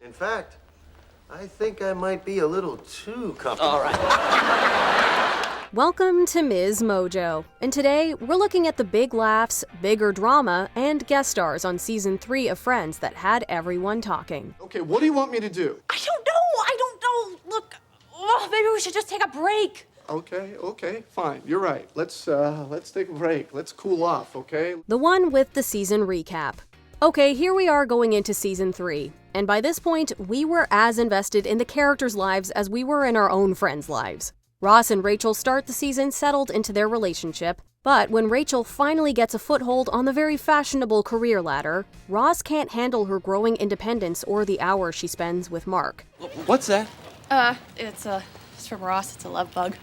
In fact, I think I might be a little too comfortable. All right. Welcome to MsMojo, and today we're looking at the big laughs, bigger drama, and guest stars on Season 3 of Friends that had everyone talking. Okay, what do you want me to do? I don't know. Look, maybe we should just take a break. Okay, fine. You're right. Let's take a break. Let's cool off, okay? The one with the season recap. Okay, here we are going into Season 3, and by this point, we were as invested in the characters' lives as we were in our own friends' lives. Ross and Rachel start the season settled into their relationship, but when Rachel finally gets a foothold on the very fashionable career ladder, Ross can't handle her growing independence or the hours she spends with Mark. What's that? It's from Ross. It's a love bug.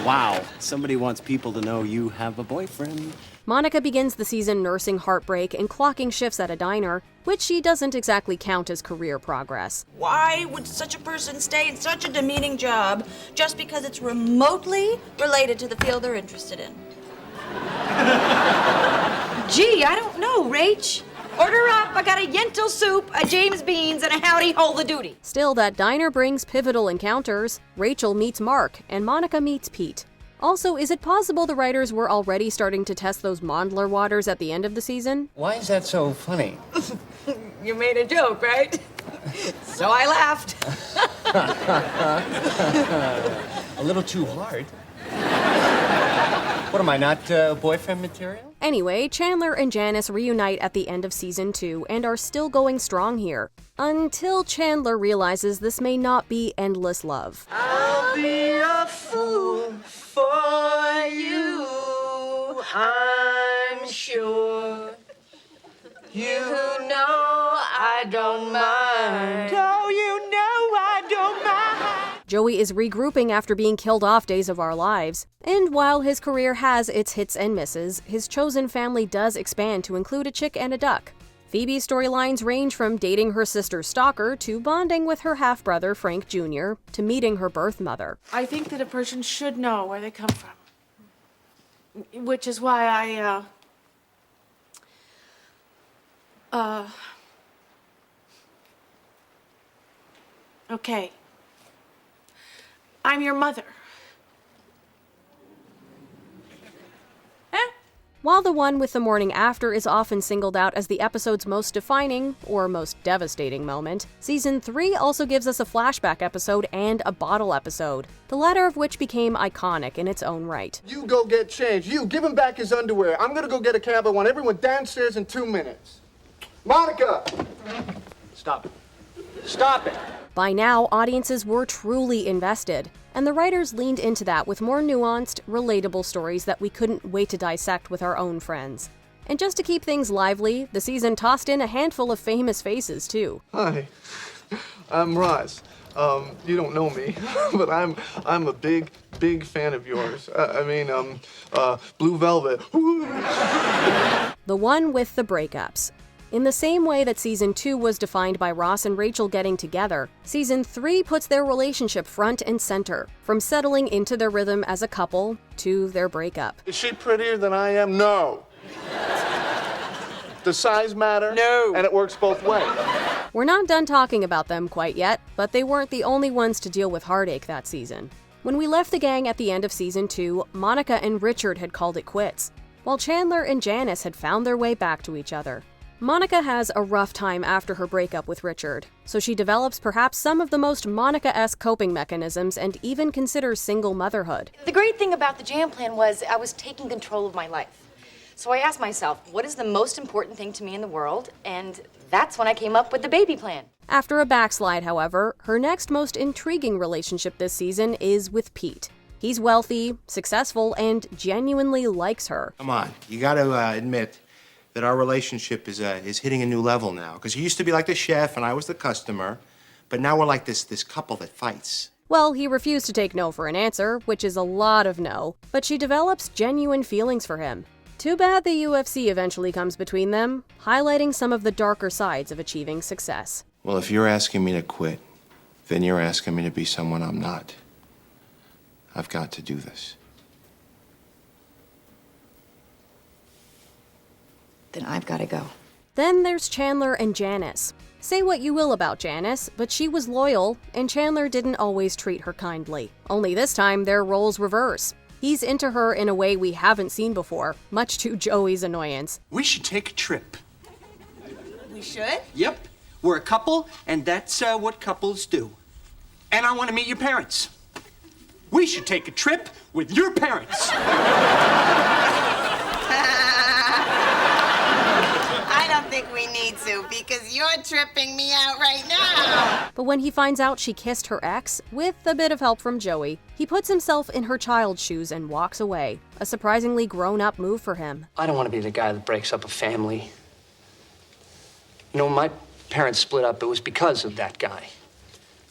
Wow. Somebody wants people to know you have a boyfriend. Monica begins the season nursing heartbreak and clocking shifts at a diner, which she doesn't exactly count as career progress. Why would such a person stay in such a demeaning job just because it's remotely related to the field they're interested in? Gee, I don't know, Rach. Order up. I got a Yentl soup, a James Beans, and a howdy hole the duty. Still, that diner brings pivotal encounters. Rachel meets Mark, and Monica meets Pete. Also, is it possible the writers were already starting to test those Mondler waters at the end of the season? Why is that so funny? You made a joke, right? So I laughed. A little too hard. What am I, not boyfriend material? Anyway, Chandler and Janice reunite at the end of Season 2 and are still going strong here. Until Chandler realizes this may not be endless love. I'll be a fool for you, I'm sure. You know I don't mind. Oh, you know I don't mind. Joey is regrouping after being killed off Days of Our Lives. And while his career has its hits and misses, his chosen family does expand to include a chick and a duck. Phoebe's storylines range from dating her sister's stalker to bonding with her half-brother, Frank Jr., to meeting her birth mother. I think that a person should know where they come from. Which is why okay. I'm your mother. While the one with the morning after is often singled out as the episode's most defining, or most devastating moment, Season 3 also gives us a flashback episode and a bottle episode, the latter of which became iconic in its own right. You go get changed. You, give him back his underwear. I'm gonna go get a cab. I want everyone downstairs in 2 minutes. Monica! Stop it. Stop it! By now, audiences were truly invested, and the writers leaned into that with more nuanced, relatable stories that we couldn't wait to dissect with our own friends. And just to keep things lively, the season tossed in a handful of famous faces, too. Hi, I'm Ross. You don't know me, but I'm a big fan of yours. Blue Velvet. The one with the breakups. In the same way that Season 2 was defined by Ross and Rachel getting together, Season 3 puts their relationship front and center, from settling into their rhythm as a couple to their breakup. Is she prettier than I am? No. Does size matter? No. And it works both ways. We're not done talking about them quite yet, but they weren't the only ones to deal with heartache that season. When we left the gang at the end of Season 2, Monica and Richard had called it quits, while Chandler and Janice had found their way back to each other. Monica has a rough time after her breakup with Richard, so she develops perhaps some of the most Monica-esque coping mechanisms and even considers single motherhood. The great thing about the jam plan was I was taking control of my life. So I asked myself, what is the most important thing to me in the world? And that's when I came up with the baby plan. After a backslide, however, her next most intriguing relationship this season is with Pete. He's wealthy, successful, and genuinely likes her. Come on, you gotta admit that our relationship is hitting a new level now. Because you used to be like the chef and I was the customer, but now we're like this couple that fights. Well, he refused to take no for an answer, which is a lot of no, but she develops genuine feelings for him. Too bad the UFC eventually comes between them, highlighting some of the darker sides of achieving success. Well, if you're asking me to quit, then you're asking me to be someone I'm not. I've got to do this. Then I've got to go. Then there's Chandler and Janice. Say what you will about Janice, but she was loyal, and Chandler didn't always treat her kindly. Only this time, their roles reverse. He's into her in a way we haven't seen before, much to Joey's annoyance. We should take a trip. We should? Yep. We're a couple, and that's what couples do. And I want to meet your parents. We should take a trip with your parents. I don't think we need to, because you're tripping me out right now. But when he finds out she kissed her ex, with a bit of help from Joey, he puts himself in her child's shoes and walks away. A surprisingly grown-up move for him. I don't want to be the guy that breaks up a family. You know, my parents split up, it was because of that guy.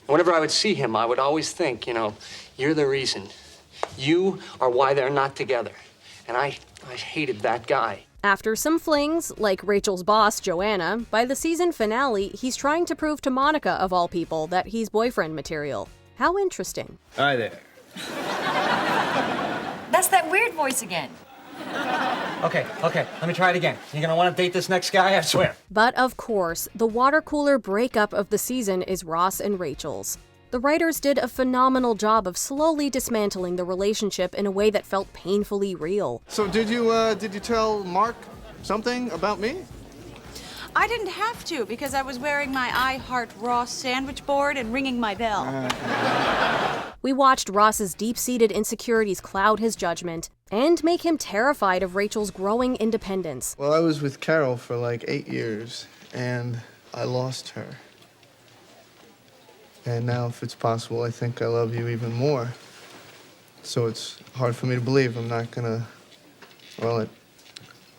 Whenever I would see him, I would always think, you know, you're the reason. You are why they're not together. And I hated that guy. After some flings, like Rachel's boss, Joanna, by the season finale, he's trying to prove to Monica, of all people, that he's boyfriend material. How interesting. Hi there. That's that weird voice again. Okay, let me try it again. You're gonna want to date this next guy, I swear. But of course, the water cooler breakup of the season is Ross and Rachel's. The writers did a phenomenal job of slowly dismantling the relationship in a way that felt painfully real. So did you tell Mark something about me? I didn't have to, because I was wearing my I Heart Ross sandwich board and ringing my bell. We watched Ross's deep-seated insecurities cloud his judgment and make him terrified of Rachel's growing independence. Well, I was with Carol for like 8 years, and I lost her. And now, if it's possible, I think I love you even more. So it's hard for me to believe I'm not gonna,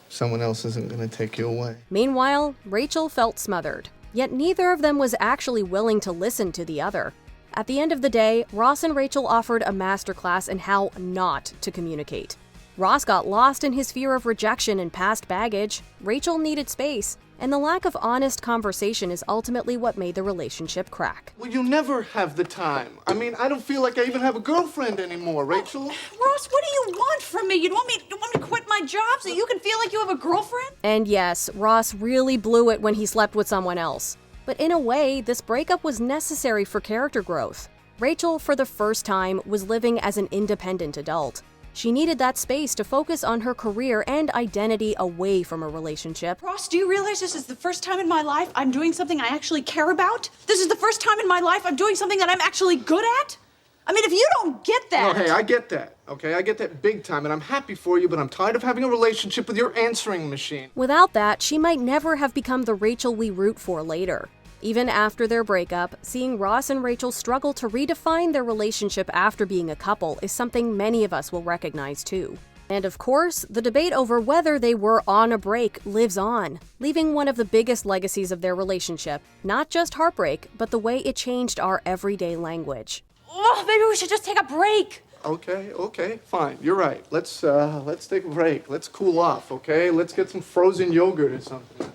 someone else isn't gonna take you away. Meanwhile, Rachel felt smothered, yet neither of them was actually willing to listen to the other. At the end of the day, Ross and Rachel offered a masterclass in how not to communicate. Ross got lost in his fear of rejection and past baggage, Rachel needed space, and the lack of honest conversation is ultimately what made the relationship crack. Well, you never have the time. I mean, I don't feel like I even have a girlfriend anymore, Rachel. Ross, what do you want from me? You want me to quit my job so you can feel like you have a girlfriend? And yes, Ross really blew it when he slept with someone else. But in a way, this breakup was necessary for character growth. Rachel, for the first time, was living as an independent adult. She needed that space to focus on her career and identity away from a relationship. Ross, do you realize this is the first time in my life I'm doing something I actually care about? This is the first time in my life I'm doing something that I'm actually good at? I mean, if you don't get that... Oh, hey, I get that, okay? I get that big time, and I'm happy for you, but I'm tired of having a relationship with your answering machine. Without that, she might never have become the Rachel we root for later. Even after their breakup, seeing Ross and Rachel struggle to redefine their relationship after being a couple is something many of us will recognize too. And of course, the debate over whether they were on a break lives on, leaving one of the biggest legacies of their relationship, not just heartbreak, but the way it changed our everyday language. Oh, maybe we should just take a break. Okay, fine. You're right. Let's take a break. Let's cool off, okay? Let's get some frozen yogurt or something.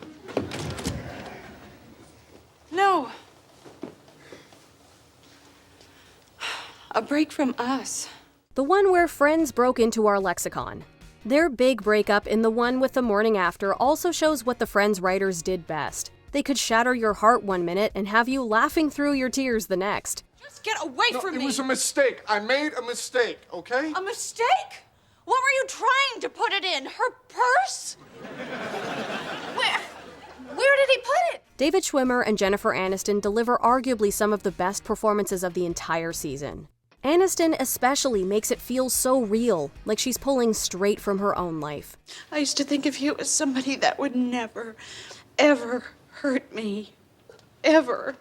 No. A break from us. The one where friends broke into our lexicon. Their big breakup in the one with the morning after also shows what the Friends writers did best. They could shatter your heart one minute and have you laughing through your tears the next. Just get away from me. It was a mistake. I made a mistake, okay? A mistake? What were you trying to put it in? Her purse? Where did he put it? David Schwimmer and Jennifer Aniston deliver arguably some of the best performances of the entire season. Aniston especially makes it feel so real, like she's pulling straight from her own life. I used to think of you as somebody that would never, ever hurt me. Ever.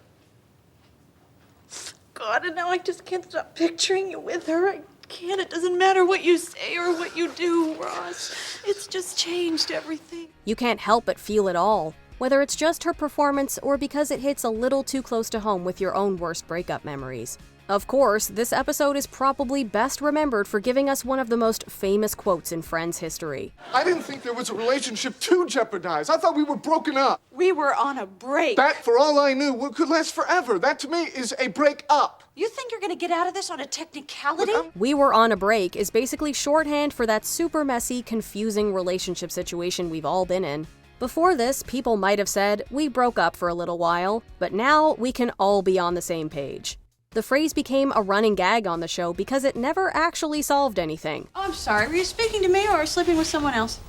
God, and now I just can't stop picturing you with her. I can't. It doesn't matter what you say or what you do, Ross. It's just changed everything. You can't help but feel it all, whether it's just her performance or because it hits a little too close to home with your own worst breakup memories. Of course, this episode is probably best remembered for giving us one of the most famous quotes in Friends history. I didn't think there was a relationship to jeopardize. I thought we were broken up. We were on a break. That, for all I knew, could last forever. That, to me, is a break up. You think you're gonna get out of this on a technicality? We were on a break is basically shorthand for that super messy, confusing relationship situation we've all been in. Before this, people might have said, we broke up for a little while, but now we can all be on the same page. The phrase became a running gag on the show because it never actually solved anything. Oh, I'm sorry. Were you speaking to me or sleeping with someone else?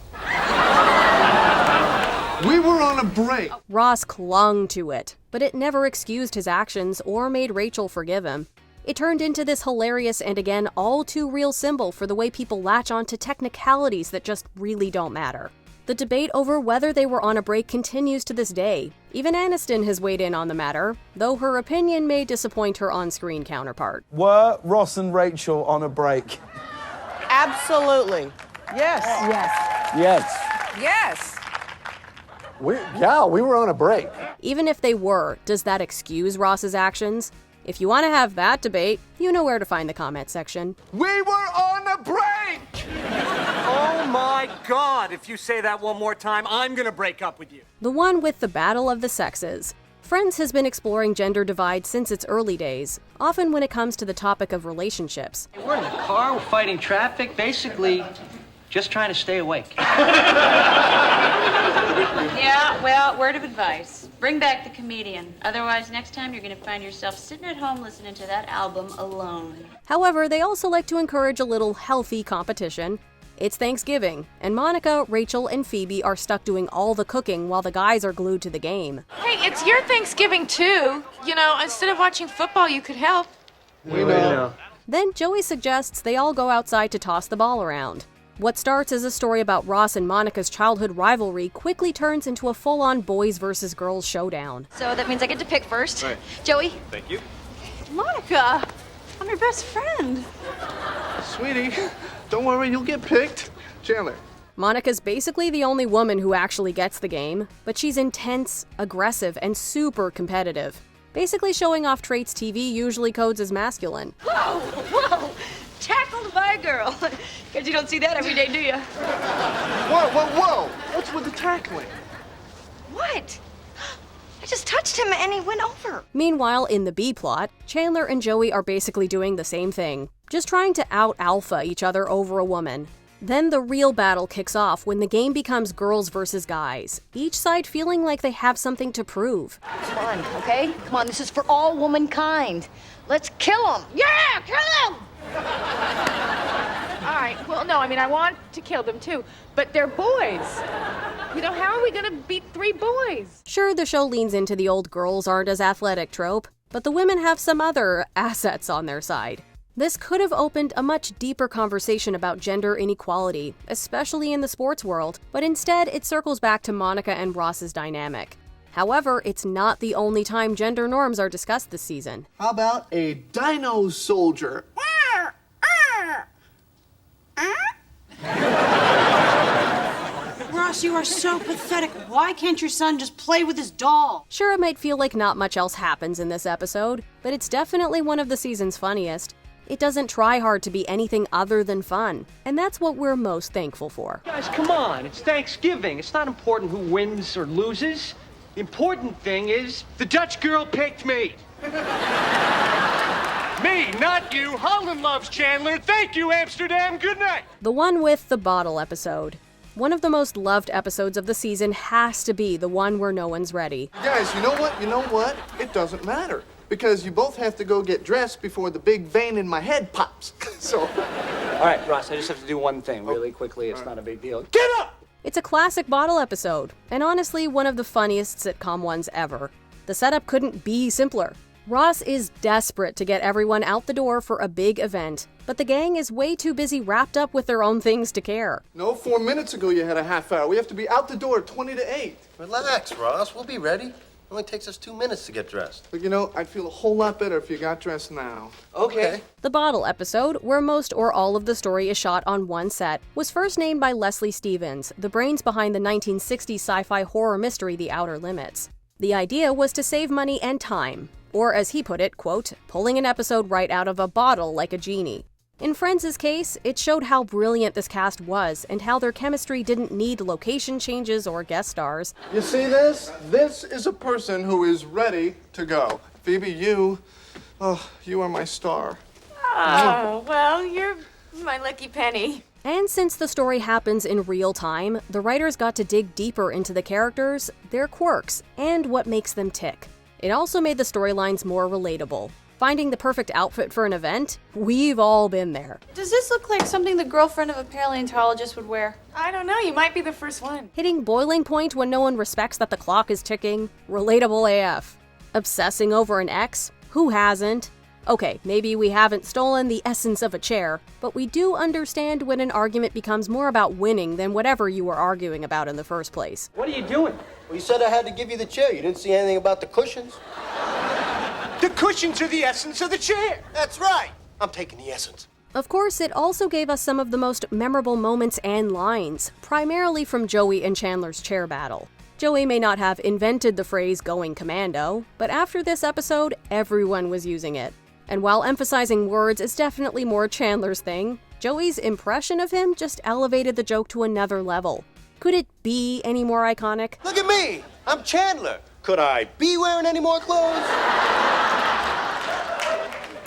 We were on a break. Ross clung to it, but it never excused his actions or made Rachel forgive him. It turned into this hilarious and again all too real symbol for the way people latch on to technicalities that just really don't matter. The debate over whether they were on a break continues to this day. Even Aniston has weighed in on the matter, though her opinion may disappoint her on-screen counterpart. Were Ross and Rachel on a break? Absolutely. Yes. Yes. Yes. We were on a break. Even if they were, does that excuse Ross's actions? If you want to have that debate, you know where to find the comment section. We were on a break! Oh my God, if you say that one more time, I'm gonna break up with you. The one with the battle of the sexes. Friends has been exploring gender divide since its early days, often when it comes to the topic of relationships. We're in the car, we're fighting traffic, basically just trying to stay awake. Yeah, well, word of advice. Bring back the comedian. Otherwise, next time you're going to find yourself sitting at home listening to that album alone. However, they also like to encourage a little healthy competition. It's Thanksgiving, and Monica, Rachel, and Phoebe are stuck doing all the cooking while the guys are glued to the game. Hey, it's your Thanksgiving too. You know, instead of watching football, you could help. We know. Then Joey suggests they all go outside to toss the ball around. What starts as a story about Ross and Monica's childhood rivalry quickly turns into a full-on boys versus girls showdown. So that means I get to pick first. Right. Joey? Thank you. Monica, I'm your best friend. Sweetie, don't worry, you'll get picked. Chandler. Monica's basically the only woman who actually gets the game, but she's intense, aggressive, and super competitive. Basically showing off traits TV usually codes as masculine. Whoa! Tackled by a girl. Because you don't see that every day, do you? Whoa! What's with the tackling? What? I just touched him and he went over. Meanwhile, in the B plot, Chandler and Joey are basically doing the same thing, just trying to out-alpha each other over a woman. Then the real battle kicks off when the game becomes girls versus guys, each side feeling like they have something to prove. Come on, okay? Come on, this is for all womankind. Let's kill him. Yeah, kill him! All right, well, no, I mean, I want to kill them too, but they're boys. You know, how are we going to beat 3 boys? Sure, the show leans into the old girls aren't as athletic trope, but the women have some other assets on their side. This could have opened a much deeper conversation about gender inequality, especially in the sports world, but instead it circles back to Monica and Ross's dynamic. However, it's not the only time gender norms are discussed this season. How about a dino soldier? Ross, you are so pathetic. Why can't your son just play with his doll? Sure, it might feel like not much else happens in this episode, but it's definitely one of the season's funniest. It doesn't try hard to be anything other than fun, and that's what we're most thankful for. Guys, come on, it's Thanksgiving. It's not important who wins or loses. The important thing is the Dutch girl picked me. Me, not you. Holland loves Chandler. Thank you, Amsterdam. Good night. The one with the bottle episode. One of the most loved episodes of the season has to be the one where no one's ready. Guys, you know what? It doesn't matter. Because you both have to go get dressed before the big vein in my head pops. So. All right, Ross, I just have to do one thing really quickly. It's not a big deal. Get up! It's a classic bottle episode, and honestly, one of the funniest sitcom ones ever. The setup couldn't be simpler. Ross is desperate to get everyone out the door for a big event, but the gang is way too busy wrapped up with their own things to care. No, 4 minutes ago you had a half hour. We have to be out the door at 20 to 8. Relax, Ross. We'll be ready. It only takes us 2 minutes to get dressed. But you know, I'd feel a whole lot better if you got dressed now. Okay. The bottle episode, where most or all of the story is shot on one set, was first named by Leslie Stevens, the brains behind the 1960s sci-fi horror mystery The Outer Limits. The idea was to save money and time, or as he put it, quote, pulling an episode right out of a bottle like a genie. In Friends' case, it showed how brilliant this cast was and how their chemistry didn't need location changes or guest stars. You see this? This is a person who is ready to go. Phoebe, you are my star. Oh, well, you're my lucky penny. And since the story happens in real time, the writers got to dig deeper into the characters, their quirks, and what makes them tick. It also made the storylines more relatable. Finding the perfect outfit for an event? We've all been there. Does this look like something the girlfriend of a paleontologist would wear? I don't know, you might be the first one. Hitting boiling point when no one respects that the clock is ticking? Relatable AF. Obsessing over an ex? Who hasn't? Okay, maybe we haven't stolen the essence of a chair, but we do understand when an argument becomes more about winning than whatever you were arguing about in the first place. What are you doing? Well, you said I had to give you the chair. You didn't see anything about the cushions? The cushions are the essence of the chair. That's right. I'm taking the essence. Of course, it also gave us some of the most memorable moments and lines, primarily from Joey and Chandler's chair battle. Joey may not have invented the phrase going commando, but after this episode, everyone was using it. And while emphasizing words is definitely more Chandler's thing, Joey's impression of him just elevated the joke to another level. Could it be any more iconic? Look at me. I'm Chandler. Could I be wearing any more clothes?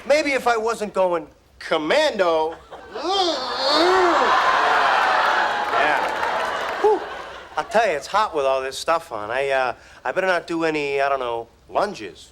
Maybe if I wasn't going commando. Yeah. Whew. I'll tell you, it's hot with all this stuff on. I better not do any, lunges.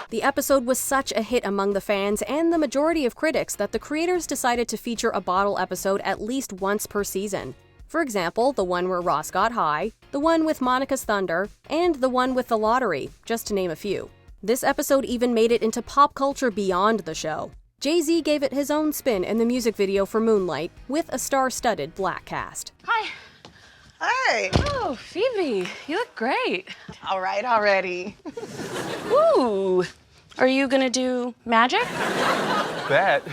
The episode was such a hit among the fans and the majority of critics that the creators decided to feature a bottle episode at least once per season. For example, the one where Ross got high, the one with Monica's Thunder, and the one with the lottery, just to name a few. This episode even made it into pop culture beyond the show. Jay-Z gave it his own spin in the music video for Moonlight, with a star-studded black cast. Hi. Hi. Oh, Phoebe, you look great. All right already. Ooh, are you gonna do magic? That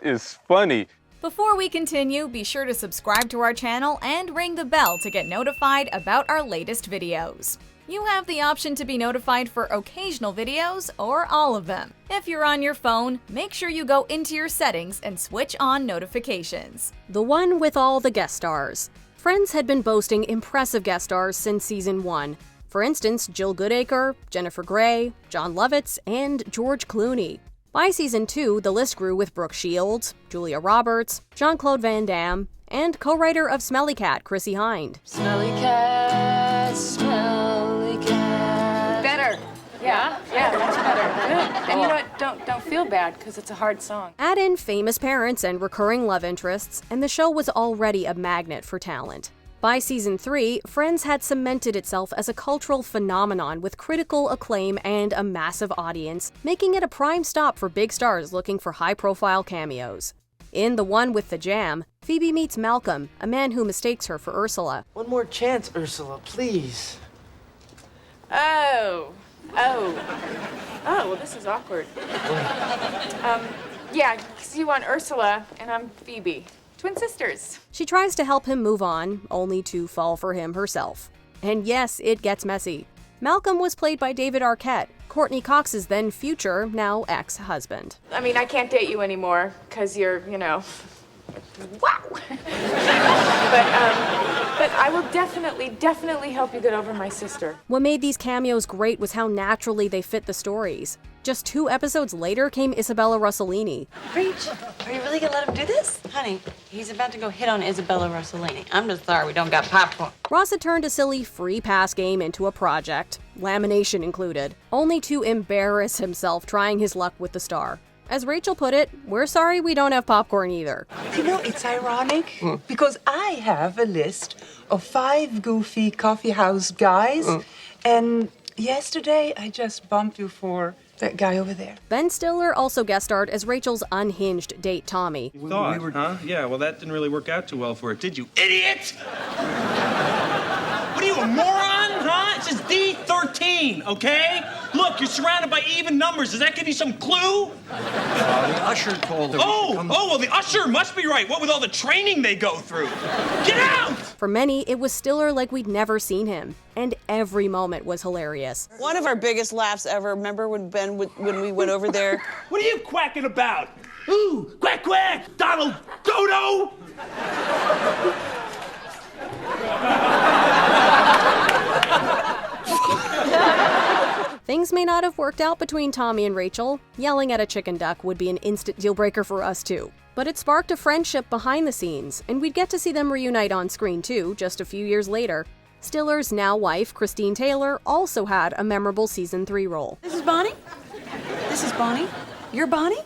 is funny. Before we continue, be sure to subscribe to our channel and ring the bell to get notified about our latest videos. You have the option to be notified for occasional videos or all of them. If you're on your phone, make sure you go into your settings and switch on notifications. The one with all the guest stars. Friends had been boasting impressive guest stars since season 1. For instance, Jill Goodacre, Jennifer Grey, John Lovitz, and George Clooney. By season 2, the list grew with Brooke Shields, Julia Roberts, Jean-Claude Van Damme, and co-writer of Smelly Cat, Chrissy Hind. Smelly cat, smelly cat. Better. Yeah, much better. Good. And you know what? Don't feel bad, because it's a hard song. Add in famous parents and recurring love interests, and the show was already a magnet for talent. By season 3, Friends had cemented itself as a cultural phenomenon with critical acclaim and a massive audience, making it a prime stop for big stars looking for high-profile cameos. In The One with the Jam, Phoebe meets Malcolm, a man who mistakes her for Ursula. One more chance, Ursula, please. Oh, well, this is awkward. Yeah, because you want Ursula, and I'm Phoebe. Twin sisters. She tries to help him move on, only to fall for him herself. And yes, it gets messy. Malcolm was played by David Arquette, Courtney Cox's then future, now ex-husband. I mean, I can't date you anymore, because you're, wow! But I will definitely help you get over my sister. What made these cameos great was how naturally they fit the stories. Just 2 episodes later came Isabella Rossellini. Reach, are you really gonna let him do this? Honey, he's about to go hit on Isabella Rossellini. I'm just sorry we don't got popcorn. Ross had turned a silly free pass game into a project, lamination included, only to embarrass himself trying his luck with the star. As Rachel put it, we're sorry we don't have popcorn either. You know, it's ironic because I have a list of 5 goofy coffee house guys, and yesterday I just bumped you for that guy over there. Ben Stiller also guest starred as Rachel's unhinged date Tommy. Thought, huh? Yeah, well, that didn't really work out too well for her, did you, idiot? What are you, a moron, huh? It's just D13, okay? Look, you're surrounded by even numbers. Does that give you some clue? The usher told her. Well, the usher must be right. What with all the training they go through? Get out! For many, it was Stiller like we'd never seen him, and every moment was hilarious. One of our biggest laughs ever, remember when when we went over there? What are you quacking about? Ooh, quack, quack, Donald Dodo! Things may not have worked out between Tommy and Rachel. Yelling at a chicken duck would be an instant deal breaker for us too. But it sparked a friendship behind the scenes, and we'd get to see them reunite on screen too, just a few years later. Stiller's now wife, Christine Taylor, also had a memorable season 3 role. This is Bonnie? This is Bonnie? You're Bonnie?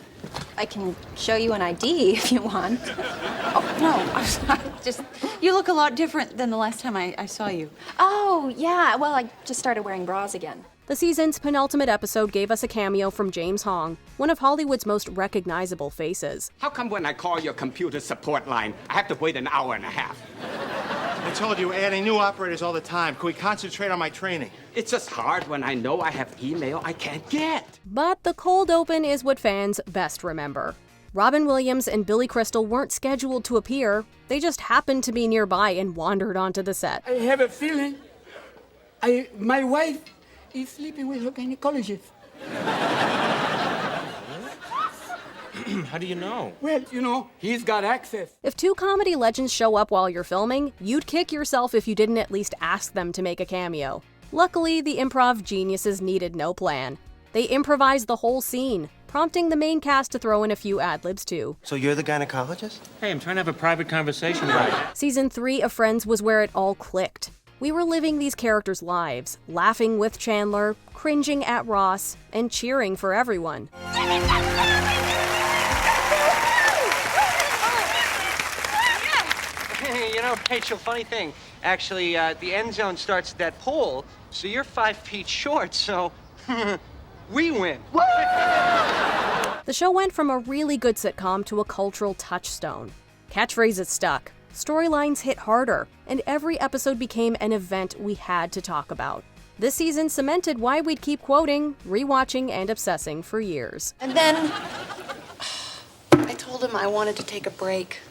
I can show you an ID if you want. Oh, no, I'm sorry. Just, you look a lot different than the last time I saw you. Oh, yeah. Well, I just started wearing bras again. The season's penultimate episode gave us a cameo from James Hong, one of Hollywood's most recognizable faces. How come when I call your computer support line, I have to wait an hour and a half? I told you, we're adding new operators all the time. Can we concentrate on my training? It's just hard when I know I have email I can't get. But the cold open is what fans best remember. Robin Williams and Billy Crystal weren't scheduled to appear. They just happened to be nearby and wandered onto the set. I have a feeling my wife is sleeping with her gynecologist. How do you know? Well, you know, he's got access. If two comedy legends show up while you're filming, you'd kick yourself if you didn't at least ask them to make a cameo. Luckily, the improv geniuses needed no plan. They improvised the whole scene, prompting the main cast to throw in a few ad-libs too. So you're the gynecologist? Hey, I'm trying to have a private conversation about it. Season 3 of Friends was where it all clicked. We were living these characters' lives, laughing with Chandler, cringing at Ross, and cheering for everyone. You know, Rachel, funny thing. Actually, the end zone starts at that pole, so you're 5 feet short, so we win. The show went from a really good sitcom to a cultural touchstone. Catchphrases stuck, storylines hit harder, and every episode became an event we had to talk about. This season cemented why we'd keep quoting, rewatching, and obsessing for years. And then I told him I wanted to take a break.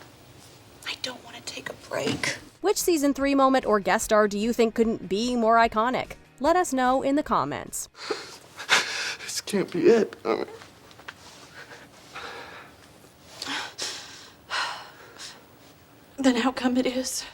I don't want to take a break. Which season 3 moment or guest star do you think couldn't be more iconic? Let us know in the comments. This can't be it. Then how come it is?